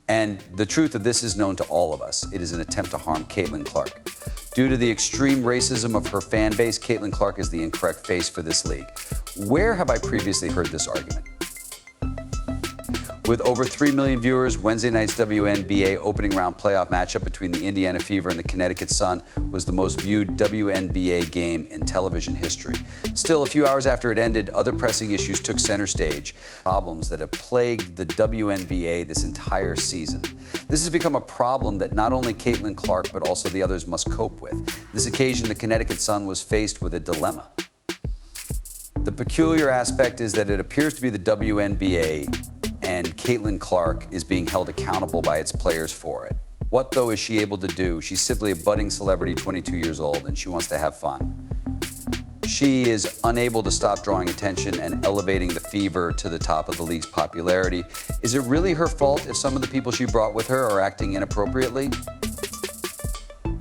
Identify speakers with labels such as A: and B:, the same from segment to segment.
A: And the truth of this is known to all of us. It is an attempt to harm Caitlin Clark. Due to the extreme racism of her fan base, Caitlin Clark is the incorrect face for this league. Where have I previously heard this argument? With over 3 million viewers, Wednesday night's WNBA opening round playoff matchup between the Indiana Fever and the Connecticut Sun was the most viewed WNBA game in television history. Still, a few hours after it ended, other pressing issues took center stage, problems that have plagued the WNBA this entire season. This has become a problem that not only Caitlin Clark, but also the others must cope with. This occasion, the Connecticut Sun was faced with a dilemma. The peculiar aspect is that it appears to be the WNBA and Caitlin Clark is being held accountable by its players for it. What, though, is she able to do? She's simply a budding celebrity, 22 years old, and she wants to have fun. She is unable to stop drawing attention and elevating the Fever to the top of the league's popularity. Is it really her fault if some of the people she brought with her are acting inappropriately?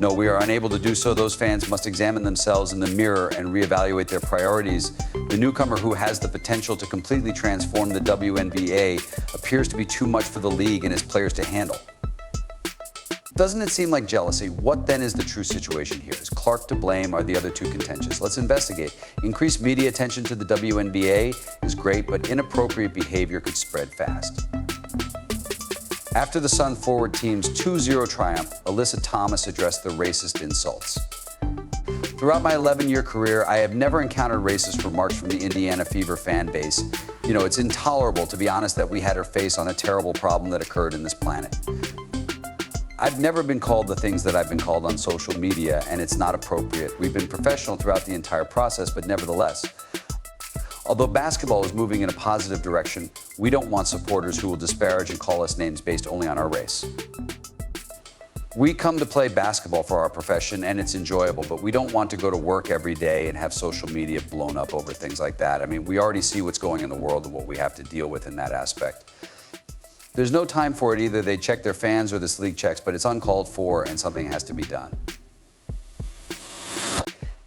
A: No, we are unable to do so. Those fans must examine themselves in the mirror and reevaluate their priorities. The newcomer, who has the potential to completely transform the WNBA, appears to be too much for the league and its players to handle. Doesn't it seem like jealousy? What then is the true situation here? Is Clark to blame? Are the other two contentious? Let's investigate. Increased media attention to the WNBA is great, but inappropriate behavior could spread fast. After the Sun forward team's 2-0 triumph, Alyssa Thomas addressed the racist insults. Throughout my 11-year career, I have never encountered racist remarks from the Indiana Fever fan base. You know, it's intolerable, to be honest, that we had her face on a terrible problem that occurred in this planet. I've never been called the things that I've been called on social media, and it's not appropriate. We've been professional throughout the entire process, but nevertheless, although basketball is moving in a positive direction, we don't want supporters who will disparage and call us names based only on our race. We come to play basketball for our profession, and it's enjoyable, but we don't want to go to work every day and have social media blown up over things like that. I mean, we already see what's going in the world and what we have to deal with in that aspect. There's no time for it. Either they check their fans or this league checks, but it's uncalled for and something has to be done.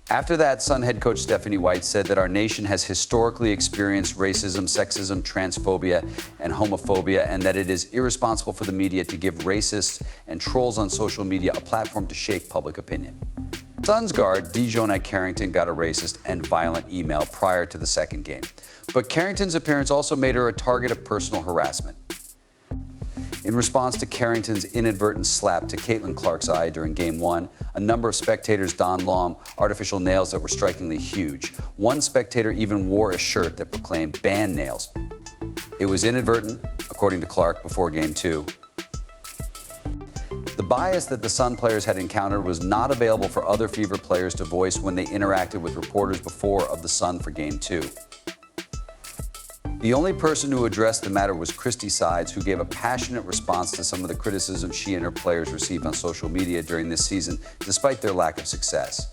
A: After that, Sun head coach Stephanie White said that our nation has historically experienced racism, sexism, transphobia, and homophobia, and that it is irresponsible for the media to give racists and trolls on social media a platform to shape public opinion. Sun's guard, Dijonite Carrington, got a racist and violent email prior to the second game. But Carrington's appearance also made her a target of personal harassment. In response to Carrington's inadvertent slap to Caitlin Clark's eye during Game 1, a number of spectators donned long artificial nails that were strikingly huge. One spectator even wore a shirt that proclaimed "ban nails." It was inadvertent, according to Clark, before Game 2. The bias that the Sun players had encountered was not available for other Fever players to voice when they interacted with reporters before of the Sun for Game 2. The only person who addressed the matter was Christy Sides, who gave a passionate response to some of the criticism she and her players received on social media during this season, despite their lack of success.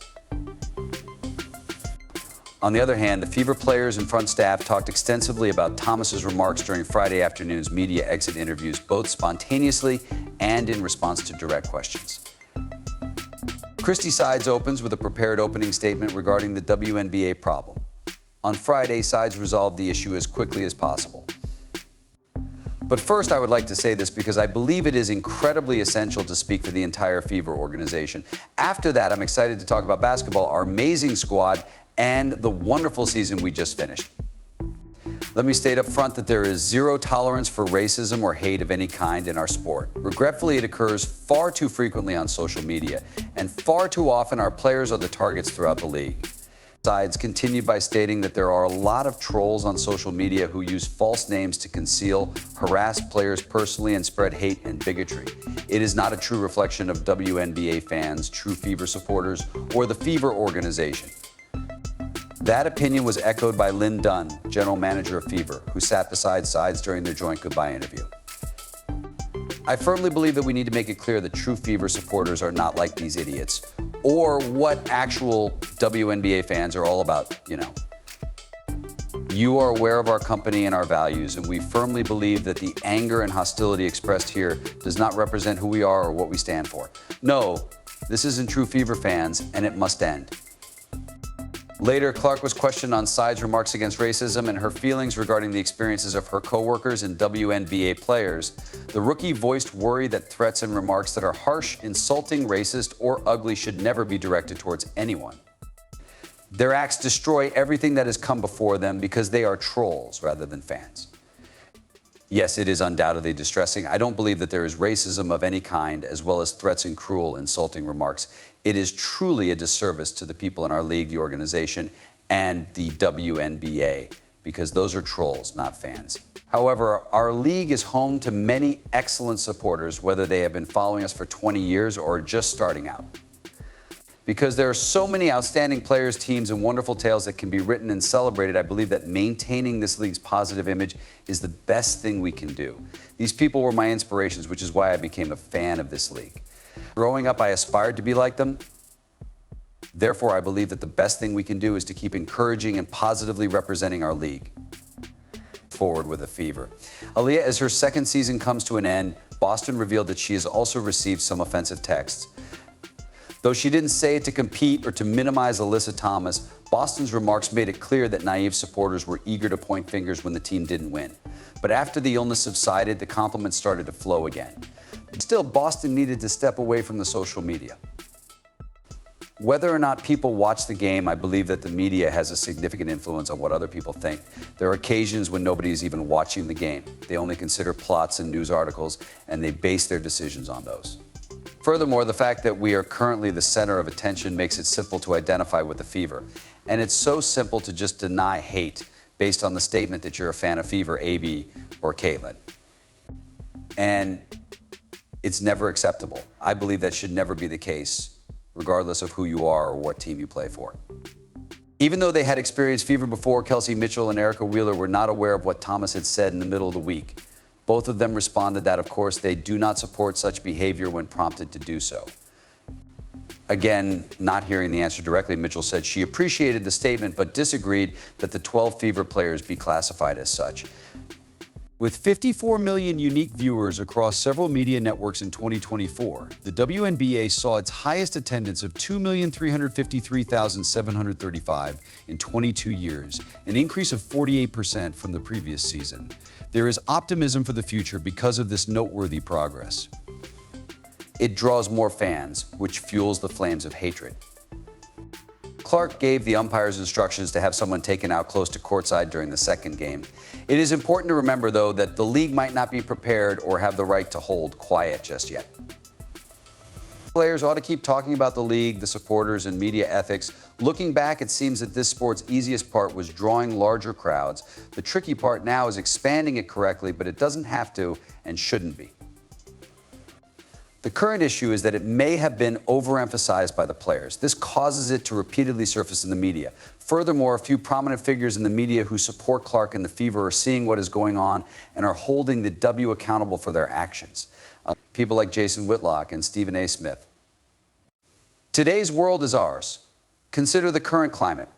A: On the other hand, the Fever players and front staff talked extensively about Thomas's remarks during Friday afternoon's media exit interviews, both spontaneously and in response to direct questions. Christy Sides opens with a prepared opening statement regarding the WNBA problem. On Friday, Sides resolved the issue as quickly as possible. But first, I would like to say this because I believe it is incredibly essential to speak for the entire Fever organization. After that, I'm excited to talk about basketball, our amazing squad, and the wonderful season we just finished. Let me state up front that there is zero tolerance for racism or hate of any kind in our sport. Regretfully, it occurs far too frequently on social media, and far too often our players are the targets throughout the league. Sides continued by stating that there are a lot of trolls on social media who use false names to conceal, harass players personally, and spread hate and bigotry. It is not a true reflection of WNBA fans, true Fever supporters, or the Fever organization. That opinion was echoed by Lynn Dunn, general manager of Fever, who sat beside Sides during their joint goodbye interview. I firmly believe that we need to make it clear that true Fever supporters are not like these idiots, or what actual WNBA fans are all about, you know. You are aware of our company and our values, and we firmly believe that the anger and hostility expressed here does not represent who we are or what we stand for. No, this isn't true Fever fans, and it must end. Later, Clark was questioned on Side's remarks against racism and her feelings regarding the experiences of her coworkers and WNBA players. The rookie voiced worry that threats and remarks that are harsh, insulting, racist, or ugly should never be directed towards anyone. Their acts destroy everything that has come before them because they are trolls rather than fans. Yes, it is undoubtedly distressing. I don't believe that there is racism of any kind, as well as threats and cruel, insulting remarks. It is truly a disservice to the people in our league, the organization, and the WNBA, because those are trolls, not fans. However, our league is home to many excellent supporters, whether they have been following us for 20 years or just starting out. Because there are so many outstanding players, teams, and wonderful tales that can be written and celebrated, I believe that maintaining this league's positive image is the best thing we can do. These people were my inspirations, which is why I became a fan of this league. Growing up, I aspired to be like them. Therefore, I believe that the best thing we can do is to keep encouraging and positively representing our league. Forward with a fever. Aaliyah, as her second season comes to an end, Boston revealed that she has also received some offensive texts. Though she didn't say it to compete or to minimize Alyssa Thomas, Boston's remarks made it clear that naive supporters were eager to point fingers when the team didn't win. But after the illness subsided, the compliments started to flow again. Still, Boston needed to step away from the social media. Whether or not people watch the game, I believe that the media has a significant influence on what other people think. There are occasions when nobody is even watching the game. They only consider plots and news articles, and they base their decisions on those. Furthermore, the fact that we are currently the center of attention makes it simple to identify with the fever. And it's so simple to just deny hate based on the statement that you're a fan of Fever, AB, or Caitlin. And it's never acceptable. I believe that should never be the case, regardless of who you are or what team you play for. Even though they had experienced fever before, Kelsey Mitchell and Erica Wheeler were not aware of what Thomas had said in the middle of the week. Both of them responded that, of course, they do not support such behavior when prompted to do so. Again, not hearing the answer directly, Mitchell said she appreciated the statement but disagreed that the 12 Fever players be classified as such. With 54 million unique viewers across several media networks in 2024, the WNBA saw its highest attendance of 2,353,735 in 22 years, an increase of 48% from the previous season. There is optimism for the future because of this noteworthy progress. It draws more fans, which fuels the flames of hatred. Clark gave the umpires instructions to have someone taken out close to courtside during the second game. It is important to remember, though, that the league might not be prepared or have the right to hold quiet just yet. Players ought to keep talking about the league, the supporters, and media ethics. Looking back, it seems that this sport's easiest part was drawing larger crowds. The tricky part now is expanding it correctly, but it doesn't have to and shouldn't be. The current issue is that it may have been overemphasized by the players. This causes it to repeatedly surface in the media. Furthermore, a few prominent figures in the media who support Clark and the Fever are seeing what is going on and are holding the W accountable for their actions. People like Jason Whitlock and Stephen A. Smith. Today's world is ours. Consider the current climate.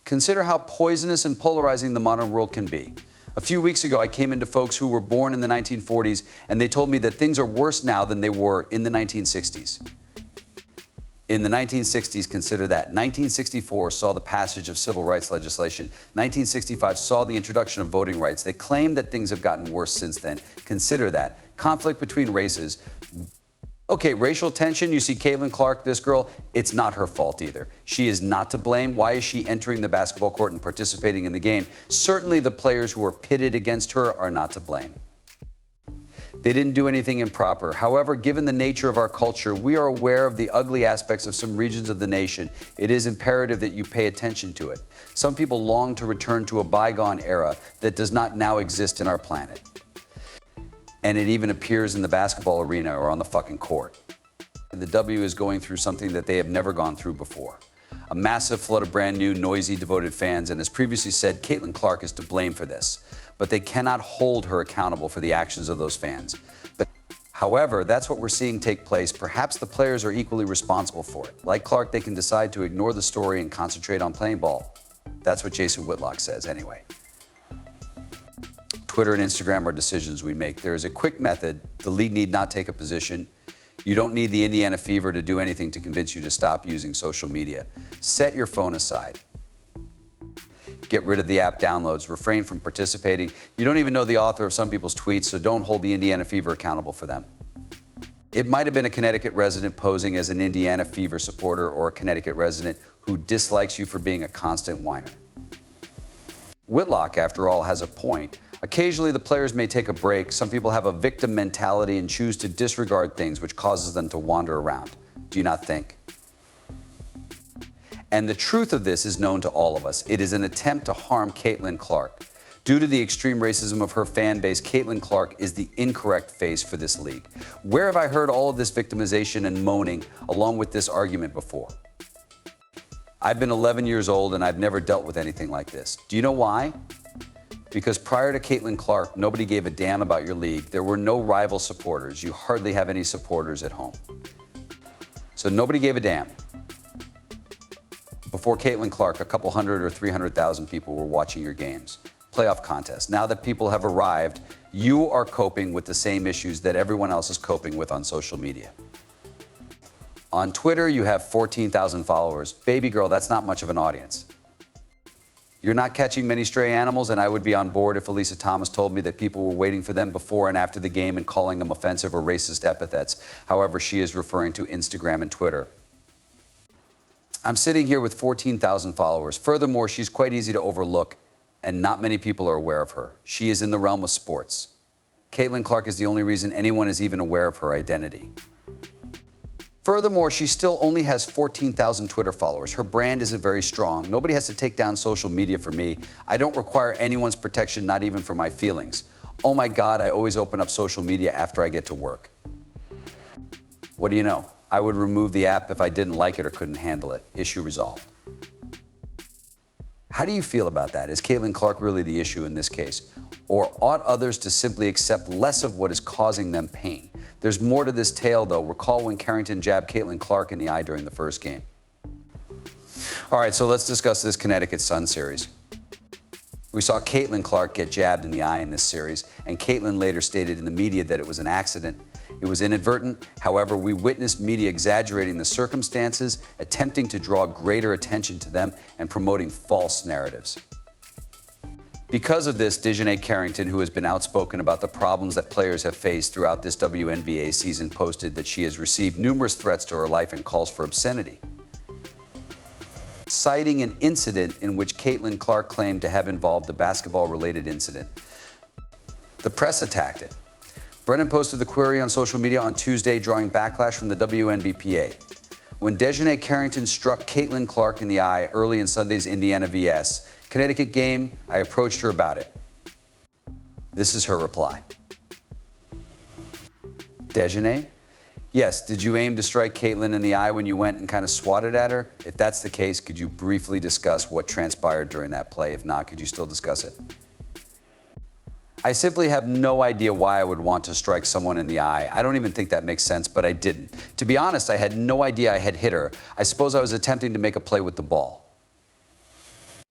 A: Consider how poisonous and polarizing the modern world can be. A few weeks ago, I came into folks who were born in the 1940s, and they told me that things are worse now than they were in the 1960s. In the 1960s, consider that. 1964 saw the passage of civil rights legislation. 1965 saw the introduction of voting rights. They claim that things have gotten worse since then. Consider that. Conflict between races. Okay, racial tension, you see Caitlin Clark, this girl, it's not her fault either. She is not to blame. Why is she entering the basketball court and participating in the game? Certainly the players who are pitted against her are not to blame. They didn't do anything improper. However, given the nature of our culture, we are aware of the ugly aspects of some regions of the nation. It is imperative that you pay attention to it. Some people long to return to a bygone era that does not now exist in our planet. And it even appears in the basketball arena or on the fucking court. The W is going through something that they have never gone through before. A massive flood of brand new, noisy, devoted fans, and as previously said, Caitlin Clark is to blame for this. But they cannot hold her accountable for the actions of those fans. However, that's what we're seeing take place. Perhaps the players are equally responsible for it. Like Clark, they can decide to ignore the story and concentrate on playing ball. That's what Jason Whitlock says anyway. Twitter and Instagram are decisions we make. There is a quick method. The league need not take a position. You don't need the Indiana Fever to do anything to convince you to stop using social media. Set your phone aside. Get rid of the app downloads. Refrain from participating. You don't even know the author of some people's tweets, so don't hold the Indiana Fever accountable for them. It might have been a Connecticut resident posing as an Indiana Fever supporter or a Connecticut resident who dislikes you for being a constant whiner. Whitlock, after all, has a point. Occasionally, the players may take a break. Some people have a victim mentality and choose to disregard things, which causes them to wander around. Do you not think? And the truth of this is known to all of us. It is an attempt to harm Caitlin Clark. Due to the extreme racism of her fan base, Caitlin Clark is the incorrect face for this league. Where have I heard all of this victimization and moaning along with this argument before? I've been 11 years old and I've never dealt with anything like this. Do you know why? Because prior to Caitlin Clark, nobody gave a damn about your league. There were no rival supporters. You hardly have any supporters at home. So nobody gave a damn. Before Caitlin Clark, a couple hundred or 300,000 people were watching your games. Playoff contest. Now that people have arrived, you are coping with the same issues that everyone else is coping with on social media. On Twitter, you have 14,000 followers. Baby girl, that's not much of an audience. You're not catching many stray animals, and I would be on board if Elisa Thomas told me that people were waiting for them before and after the game and calling them offensive or racist epithets. However, she is referring to Instagram and Twitter. I'm sitting here with 14,000 followers. Furthermore, she's quite easy to overlook, and not many people are aware of her. She is in the realm of sports. Caitlin Clark is the only reason anyone is even aware of her identity. Furthermore, she still only has 14,000 Twitter followers. Her brand isn't very strong. Nobody has to take down social media for me. I don't require anyone's protection, not even for my feelings. Oh my God, I always open up social media after I get to work. What do you know? I would remove the app if I didn't like it or couldn't handle it. Issue resolved. How do you feel about that? Is Caitlin Clark really the issue in this case? Or ought others to simply accept less of what is causing them pain? There's more to this tale, though. Recall when Carrington jabbed Caitlin Clark in the eye during the first game. All right, so let's discuss this Connecticut Sun series. We saw Caitlin Clark get jabbed in the eye in this series, and Caitlin later stated in the media that it was an accident. It was inadvertent. However, we witnessed media exaggerating the circumstances, attempting to draw greater attention to them, and promoting false narratives. Because of this, Dejanay Carrington, who has been outspoken about the problems that players have faced throughout this WNBA season, posted that she has received numerous threats to her life and calls for obscenity, citing an incident in which Caitlin Clark claimed to have involved a basketball-related incident. The press attacked it. Brennan posted the query on social media on Tuesday, drawing backlash from the WNBPA. When Dejanay Carrington struck Caitlin Clark in the eye early in Sunday's Indiana vs. Connecticut game, I approached her about it. This is her reply. Dejanay? Yes, did you aim to strike Caitlin in the eye when you went and kind of swatted at her? If that's the case, could you briefly discuss what transpired during that play? If not, could you still discuss it? I simply have no idea why I would want to strike someone in the eye. I don't even think that makes sense, but I didn't. To be honest, I had no idea I had hit her. I suppose I was attempting to make a play with the ball.